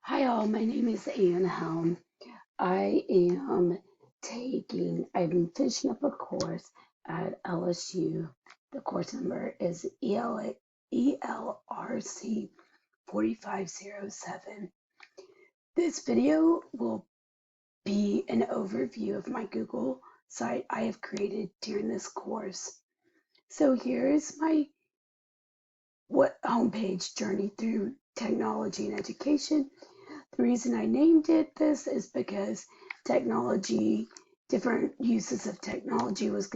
Hi all, my name is Ann Helm. I'm finishing up a course at LSU. The course number is ELRC 4507. This video will be an overview of my Google site I have created during this course. So here's my homepage journey through technology and education. The reason I named it this is because technology, different uses of technology is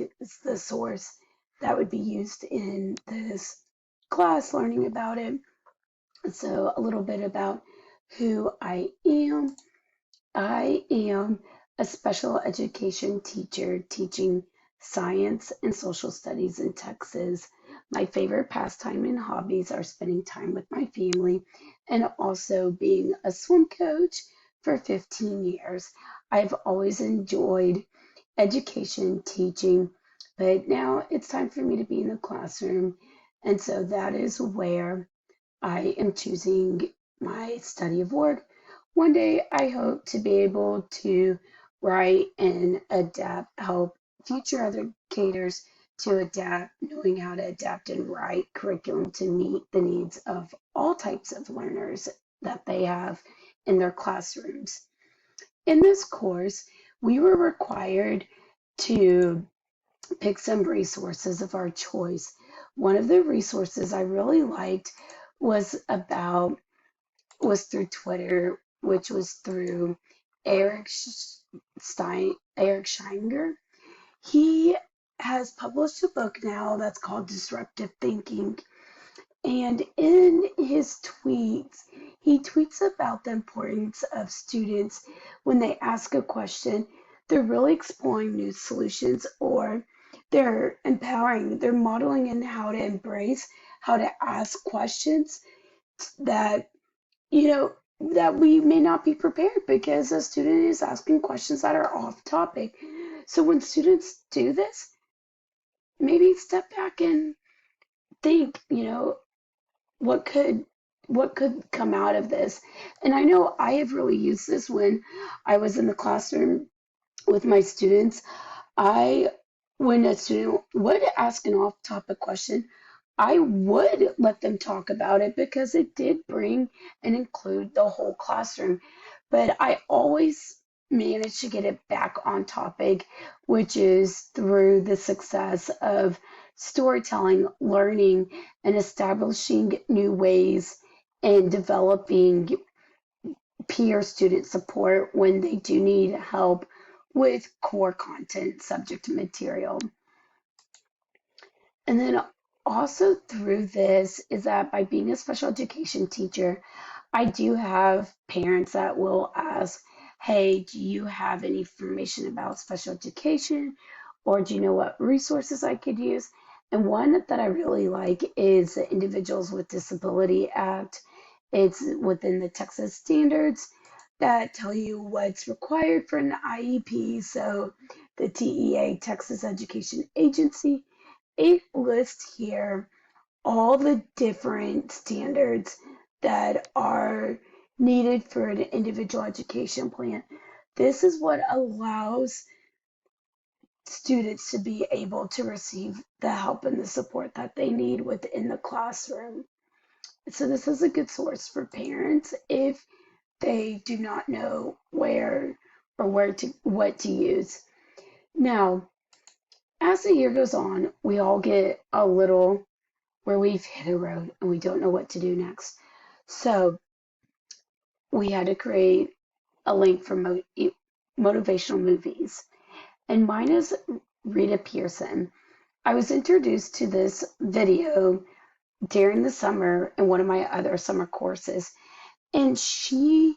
the source that would be used in this class, learning about it. So, a little bit about who I am. I am a special education teacher teaching science and social studies in Texas. My favorite pastime and hobbies are spending time with my family and also being a swim coach for 15 years. I've always enjoyed education, teaching, but now it's time for me to be in the classroom. And so that is where I am choosing my study of work. One day, I hope to be able to write and adapt, help future educators to adapt, knowing how to adapt and write curriculum to meet the needs of all types of learners that they have in their classrooms. In this course, we were required to pick some resources of our choice. One of the resources I really liked was about was through Twitter, which was through Eric Eric Scheinger. He has published a book now that's called Disruptive Thinking. And in his tweets, he tweets about the importance of students when they ask a question, they're really exploring new solutions or they're modeling in how to embrace, how to ask questions that that we may not be prepared because a student is asking questions that are off topic. So when students do this, maybe step back and think, what could what could come out of this? And I know I have really used this when I was in the classroom with my students. I When a student would ask an off-topic question, I would let them talk about it because it did bring and include the whole classroom. But I always managed to get it back on topic, which is through the success of storytelling, learning, and establishing new ways and developing peer student support when they do need help with core content subject material. And then also through this is that by being a special education teacher, I do have parents that will ask, hey, do you have any information about special education? Or do you know what resources I could use? And one that I really like is the Individuals with Disability Act. It's within the Texas standards that tell you what's required for an IEP. So the TEA, Texas Education Agency, it lists here all the different standards that are needed for an individual education plan. This is what allows students to be able to receive the help and the support that they need within the classroom. So this is a good source for parents if they do not know where to what to use. Now, as the year goes on, we all get a little where we've hit a road and we don't know what to do next. So we had to create a link for motivational movies. And mine is Rita Pearson. I was introduced to this video during the summer in one of my other summer courses. And she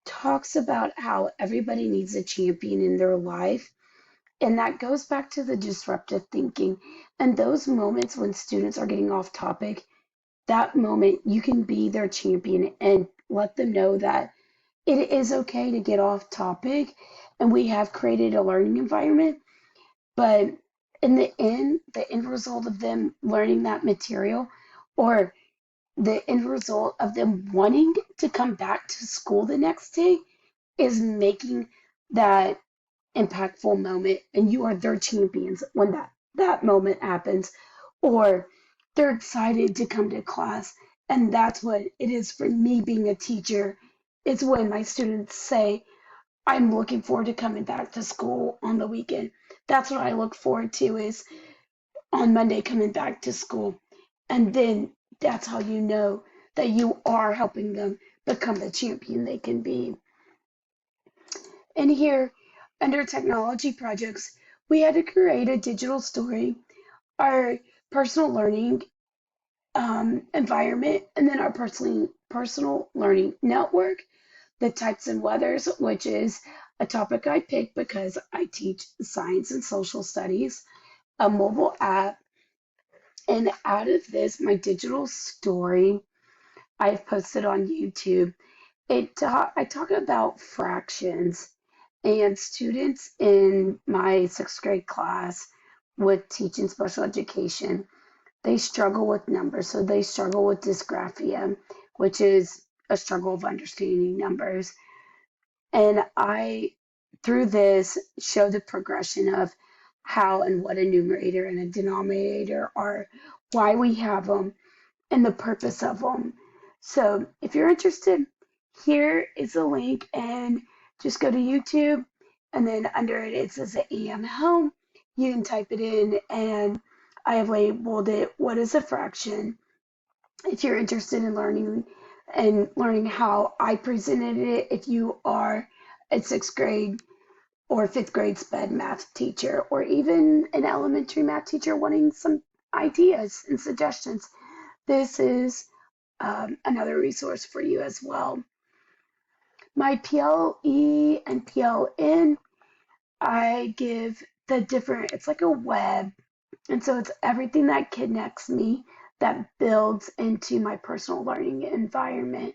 talks about how everybody needs a champion in their life. And that goes back to the disruptive thinking and those moments when students are getting off topic. That moment you can be their champion and let them know that it is okay to get off topic and we have created a learning environment, but in the end result of them learning that material or the end result of them wanting to come back to school the next day is making that impactful moment, and you are their champions when that moment happens, or they're excited to come to class. And that's what it is for me being a teacher. It's when my students say, I'm looking forward to coming back to school on the weekend. That's what I look forward to, is on Monday coming back to school. And then that's how you know that you are helping them become the champion they can be. And here, under technology projects, we had to create a digital story, our personal learning environment, and then our personal learning network, the types and weathers, which is a topic I picked because I teach science and social studies, a mobile app, and out of this, my digital story I've posted on YouTube. I talk about fractions, and students in my sixth grade class with teaching special education, they struggle with numbers. So they struggle with dysgraphia, which is a struggle of understanding numbers. And I, through this, show the progression of how and what a numerator and a denominator are, why we have them, and the purpose of them. So if you're interested, here is a link, and just go to YouTube, and then under it, it says AM Home. You can type it in, and I have labeled it, What is a Fraction? If you're interested in learning how I presented it, if you are a sixth grade or fifth grade SPED math teacher, or even an elementary math teacher wanting some ideas and suggestions, this is another resource for you as well. My PLE and PLN, I give the different, it's like a web. And so it's everything that connects me that builds into my personal learning environment.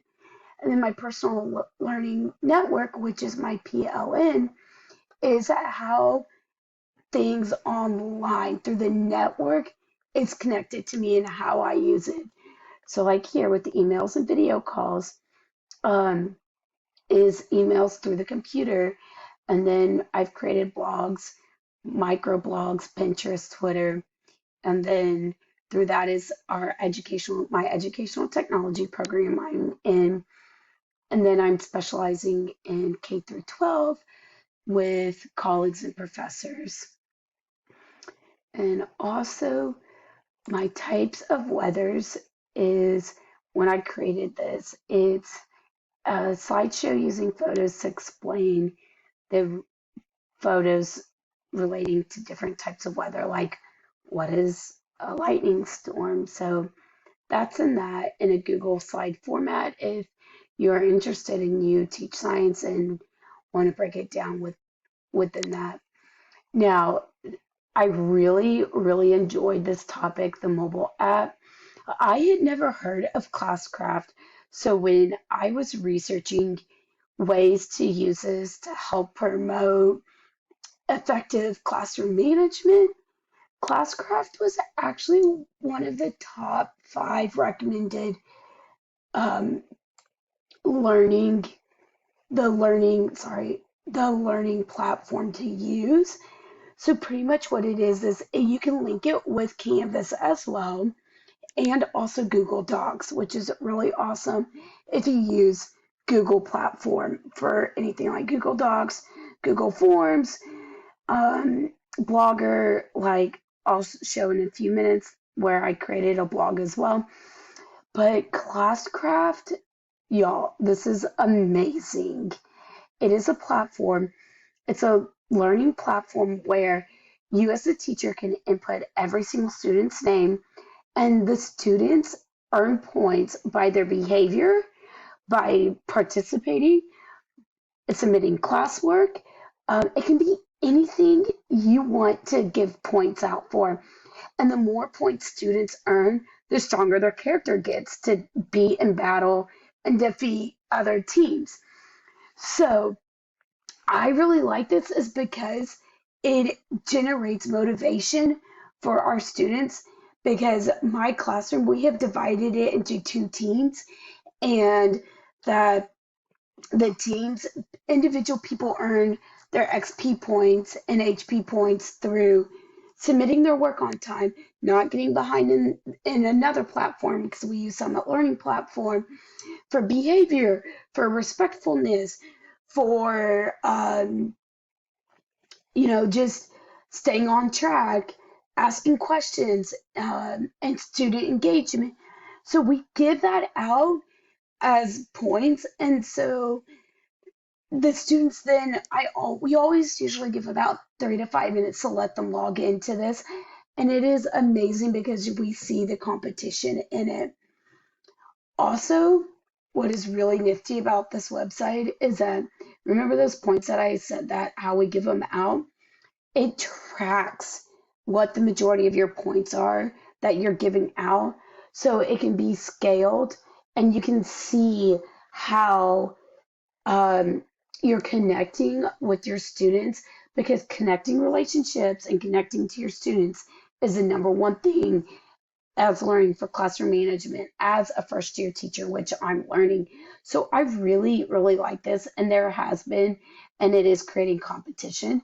And then my personal learning network, which is my PLN, is how things online through the network is connected to me and how I use it. So like here with the emails and video calls, is emails through the computer. And then I've created blogs, micro blogs, Pinterest, Twitter. And then through that is my educational technology program I'm in. And then I'm specializing in K through 12 with colleagues and professors. And also my types of weathers is, when I created this, it's a slideshow using photos to explain the photos relating to different types of weather, like what is a lightning storm. So that's in a Google slide format if you're interested and you teach science and want to break it down within that. Now, I really, really enjoyed this topic, the mobile app. I had never heard of Classcraft, so when I was researching ways to use this to help promote effective classroom management, Classcraft was actually one of the top 5 recommended um, learning, the learning platform to use. So pretty much what it is you can link it with Canvas as well, and also Google Docs, which is really awesome if you use Google platform for anything like Google Docs, Google Forms, Blogger, like I'll show in a few minutes where I created a blog as well. But Classcraft, y'all, this is amazing. It is a platform. It's a learning platform where you as a teacher can input every single student's name, and the students earn points by their behavior, by participating, submitting classwork. It can be anything you want to give points out for. And the more points students earn, the stronger their character gets to be in battle and defeat other teams. So I really like this is because it generates motivation for our students, because my classroom, we have divided it into two teams, and that the teams, individual people earn their XP points and HP points through submitting their work on time, not getting behind in another platform because we use Summit Learning Platform for behavior, for respectfulness, for just staying on track, asking questions, and student engagement. So we give that out as points, and so the students then we always usually give about 3 to 5 minutes to let them log into this, and it is amazing because we see the competition in it. Also, what is really nifty about this website is that, remember those points that I said that how we give them out? It tracks what the majority of your points are that you're giving out. So it can be scaled and you can see how you're connecting with your students, because connecting relationships and connecting to your students is the number one thing as learning for classroom management as a first year teacher, which I'm learning. So I really, really like this. And there has been, and it is creating competition,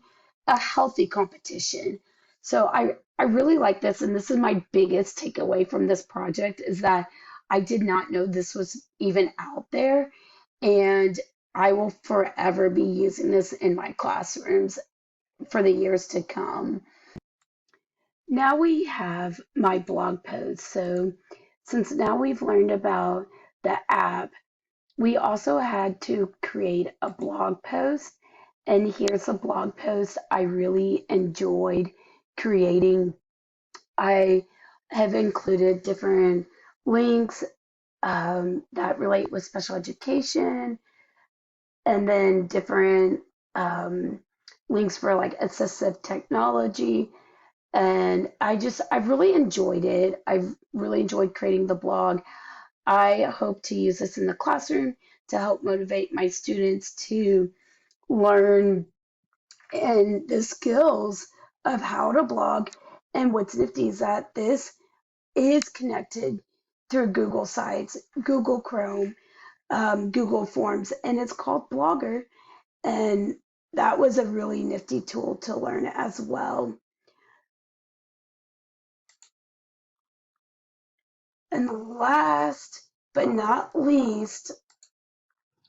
a healthy competition. So I really like this. And this is my biggest takeaway from this project is that I did not know this was even out there. And I will forever be using this in my classrooms for the years to come. Now we have my blog post. So since now we've learned about the app, we also had to create a blog post. And here's a blog post I really enjoyed creating. I have included different links that relate with special education, and then different um, links for like assistive technology. And I've really enjoyed it. I've really enjoyed creating the blog. I hope to use this in the classroom to help motivate my students to learn and the skills of how to blog. And what's nifty is that this is connected through Google Sites, Google Chrome, Google Forms, and it's called Blogger. And that was a really nifty tool to learn as well. And last but not least,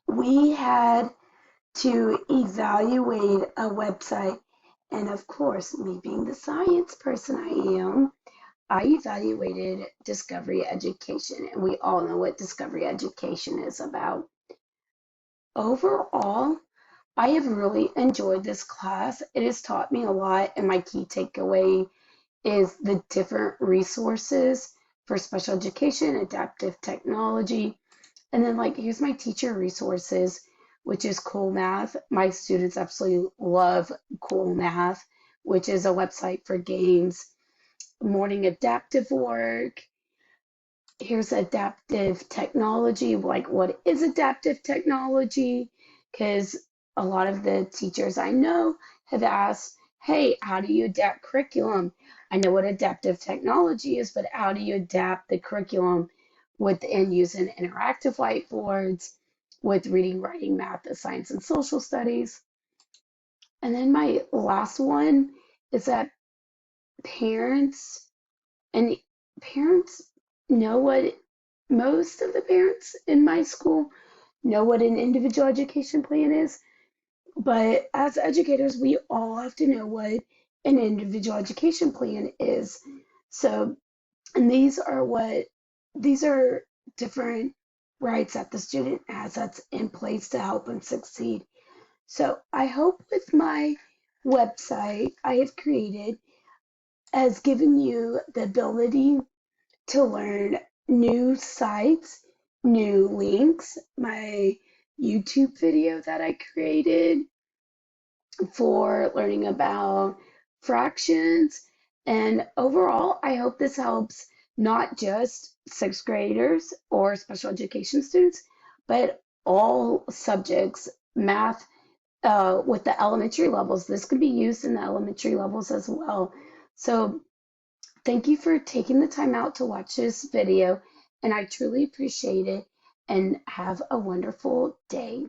we had to evaluate a website. And of course, me being the science person I am, I evaluated Discovery Education. And we all know what Discovery Education is about. Overall, I have really enjoyed this class. It has taught me a lot, and my key takeaway is the different resources for special education, adaptive technology, and then like here's my teacher resources, which is Cool Math. My students absolutely love Cool Math, which is a website for games. Morning adaptive work. Here's adaptive technology. Like, what is adaptive technology? Because a lot of the teachers I know have asked, hey, how do you adapt curriculum? I know what adaptive technology is, but how do you adapt the curriculum within using interactive whiteboards, with reading, writing, math, science, and social studies? And then my last one is that parents and parents know what most of the parents in my school know what an individual education plan is, but as educators, we all have to know what an individual education plan is. So, and these are different rights that the student has that's in place to help them succeed. So, I hope with my website I have created has given you the ability to learn new sites, new links, my YouTube video that I created for learning about fractions. And overall, I hope this helps not just sixth graders or special education students, but all subjects, math, with the elementary levels. This can be used in the elementary levels as well. So Thank you for taking the time out to watch this video, and I truly appreciate it. And have a wonderful day.